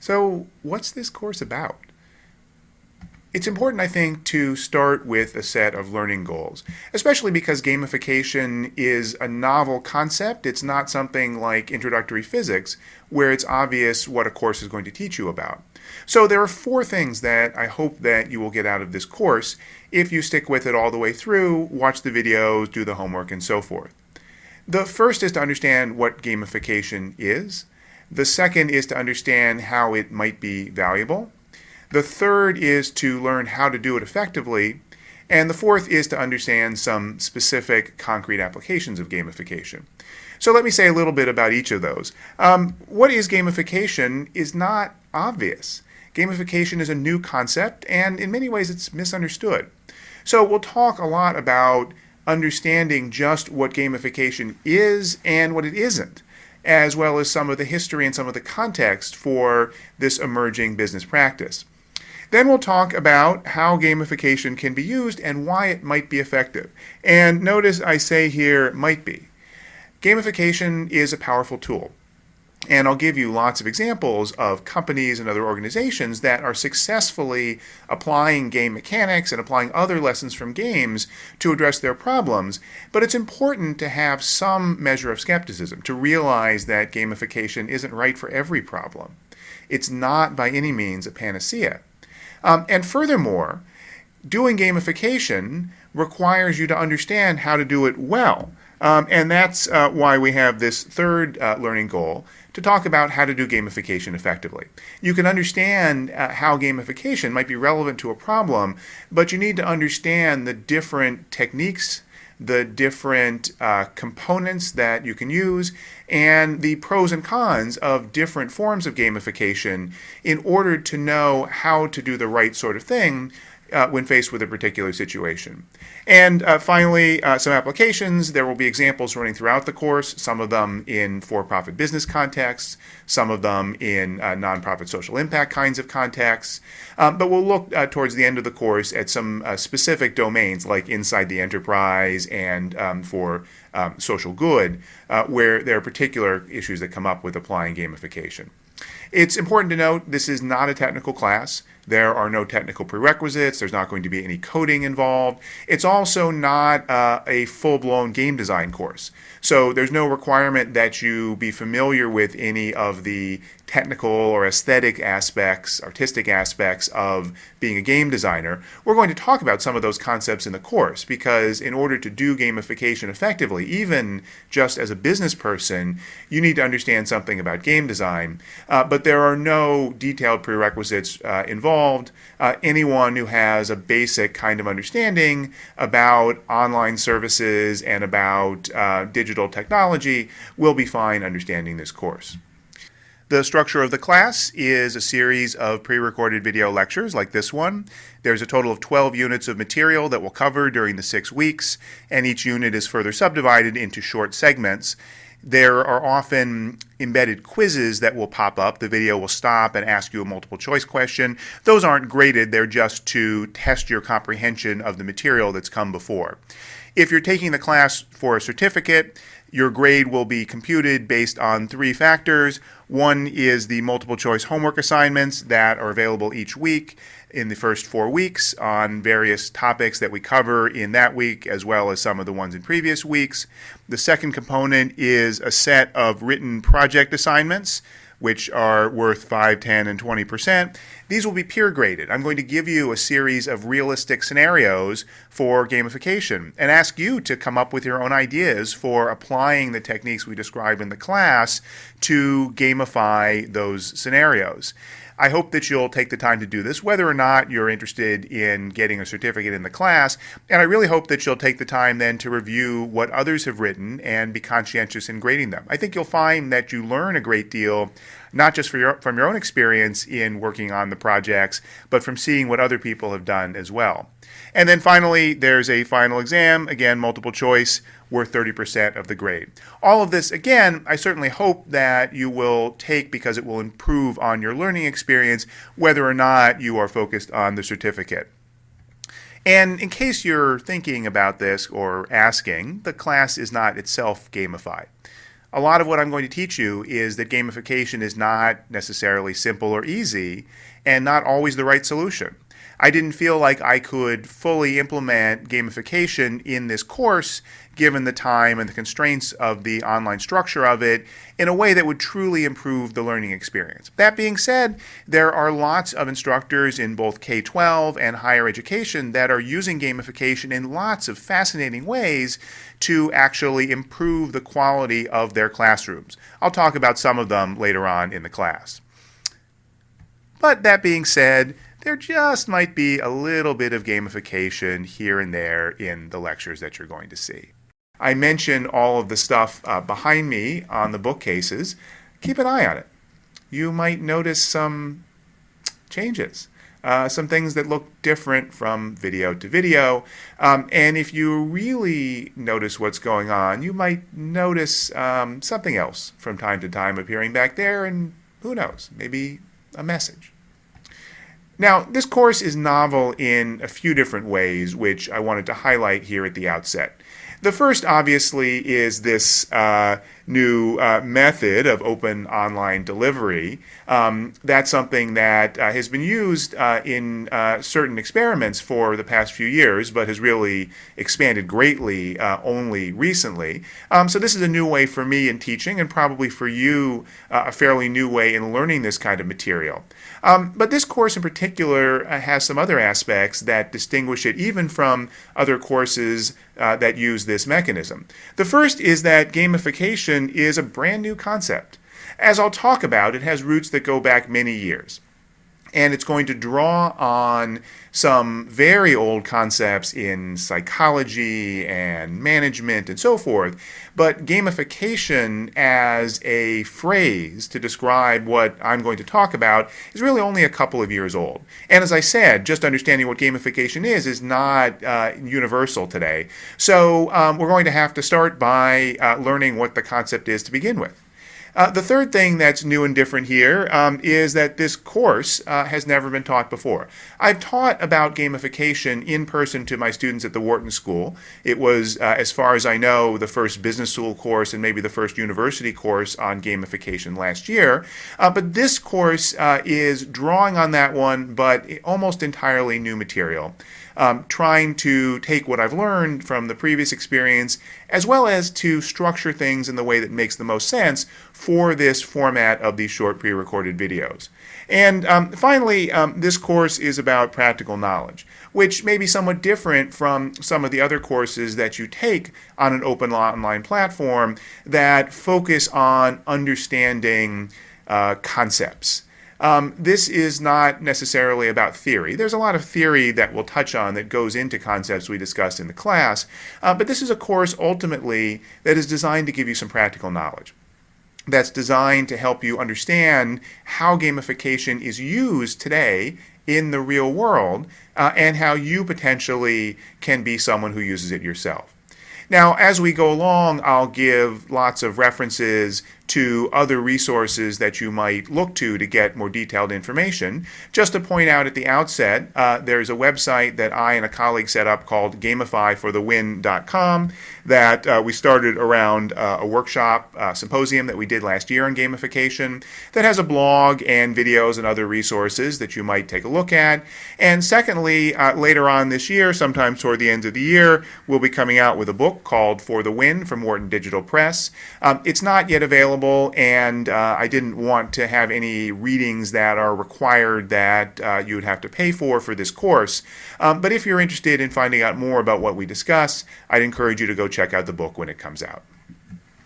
So, what's this course about? It's important, I think, to start with a set of learning goals, especially because gamification is a novel concept. It's not something like introductory physics, where it's obvious what a course is going to teach you about. So there are four things that I hope that you will get out of this course if you stick with it all the way through, watch the videos, do the homework, and so forth. The first is to understand what gamification is. The second is to understand how it might be valuable. The third is to learn how to do it effectively. And the fourth is to understand some specific concrete applications of gamification. So let me say a little bit about each of those. What is gamification is not obvious. Gamification is a new concept, and in many ways it's misunderstood. So we'll talk a lot about understanding just what gamification is and what it isn't, as well as some of the history and some of the context for this emerging business practice. Then we'll talk about how gamification can be used and why it might be effective. And notice I say here might be. Gamification is a powerful tool. And I'll give you lots of examples of companies and other organizations that are successfully applying game mechanics and applying other lessons from games to address their problems. But it's important to have some measure of skepticism, to realize that gamification isn't right for every problem. It's not by any means a panacea. And furthermore, doing gamification requires you to understand how to do it well. And that's why we have this third learning goal, to talk about how to do gamification effectively. You can understand how gamification might be relevant to a problem, but you need to understand the different techniques, the different components that you can use, and the pros and cons of different forms of gamification in order to know how to do the right sort of thing when faced with a particular situation. And finally, some applications. There will be examples running throughout the course, some of them in for-profit business contexts, some of them in nonprofit social impact kinds of contexts. But we'll look towards the end of the course at some specific domains like inside the enterprise and for social good, where there are particular issues that come up with applying gamification. It's important to note this is not a technical class. There are no technical prerequisites. There's not going to be any coding involved. It's also not a full-blown game design course. So there's no requirement that you be familiar with any of the technical or aesthetic aspects, artistic aspects of being a game designer. We're going to talk about some of those concepts in the course because in order to do gamification effectively, even just as a business person, you need to understand something about game design. But there are no detailed prerequisites involved. Anyone who has a basic kind of understanding about online services and about digital technology will be fine understanding this course. The structure of the class is a series of pre-recorded video lectures like this one. There's a total of 12 units of material that we'll cover during the 6 weeks, and each unit is further subdivided into short segments. There are often embedded quizzes that will pop up. The video will stop and ask you a multiple choice question. Those aren't graded, they're just to test your comprehension of the material that's come before. If you're taking the class for a certificate, your grade will be computed based on 3 factors. One is the multiple choice homework assignments that are available each week in the first 4 weeks on various topics that we cover in that week, as well as some of the ones in previous weeks. The second component is a set of written project assignments, which are worth 5, 10, and 20%. These will be peer graded. I'm going to give you a series of realistic scenarios for gamification and ask you to come up with your own ideas for applying the techniques we describe in the class to gamify those scenarios. I hope that you'll take the time to do this, whether or not you're interested in getting a certificate in the class, and I really hope that you'll take the time then to review what others have written and be conscientious in grading them. I think you'll find that you learn a great deal, not just from your own experience in working on the projects, but from seeing what other people have done as well. And then finally, there's a final exam, again, multiple choice, worth 30% of the grade. All of this, again, I certainly hope that you will take because it will improve on your learning experience, whether or not you are focused on the certificate. And in case you're thinking about this or asking, the class is not itself gamified. a lot of what I'm going to teach you is that gamification is not necessarily simple or easy and not always the right solution. I didn't feel like I could fully implement gamification in this course given the time and the constraints of the online structure of it in a way that would truly improve the learning experience. That being said, there are lots of instructors in both K-12 and higher education that are using gamification in lots of fascinating ways to actually improve the quality of their classrooms. I'll talk about some of them later on in the class. But that being said, there just might be a little bit of gamification here and there in the lectures that you're going to see. I mentioned all of the stuff behind me on the bookcases. Keep an eye on it. You might notice some changes, some things that look different from video to video. And if you really notice what's going on, you might notice something else from time to time appearing back there, and who knows, maybe a message. Now, this course is novel in a few different ways, which I wanted to highlight here at the outset. The first, obviously, is this new method of open online delivery. That's something that has been used in certain experiments for the past few years, but has really expanded greatly only recently. So this is a new way for me in teaching, and probably for you, a fairly new way in learning this kind of material. But this course in particular has some other aspects that distinguish it even from other courses that use this mechanism. The first is that gamification is a brand new concept. As I'll talk about, it has roots that go back many years. And it's going to draw on some very old concepts in psychology and management and so forth. But gamification as a phrase to describe what I'm going to talk about is really only a couple of years old. And as I said, just understanding what gamification is not universal today. So we're going to have to start by learning what the concept is to begin with. The third thing that's new and different here is that this course has never been taught before. I've taught about gamification in person to my students at the Wharton School. It was, as far as I know, the first business school course and maybe the first university course on gamification last year. But this course is drawing on that one, but almost entirely new material. Trying to take what I've learned from the previous experience as well as to structure things in the way that makes the most sense for this format of these short pre-recorded videos. And finally, this course is about practical knowledge, which may be somewhat different from some of the other courses that you take on an open online platform that focus on understanding concepts. This is not necessarily about theory. There's a lot of theory that we'll touch on that goes into concepts we discussed in the class, but this is a course ultimately that is designed to give you some practical knowledge. That's designed to help you understand how gamification is used today in the real world and how you potentially can be someone who uses it yourself. Now, as we go along, I'll give lots of references to other resources that you might look to get more detailed information. Just to point out at the outset, there's a website that I and a colleague set up called gamifyforthewin.com that we started around a workshop symposium that we did last year on gamification that has a blog and videos and other resources that you might take a look at. And secondly, later on this year, sometime toward the end of the year, we'll be coming out with a book called For the Win from Wharton Digital Press. It's not yet available, and I didn't want to have any readings that are required that you would have to pay for this course. But if you're interested in finding out more about what we discuss, I'd encourage you to go check out the book when it comes out.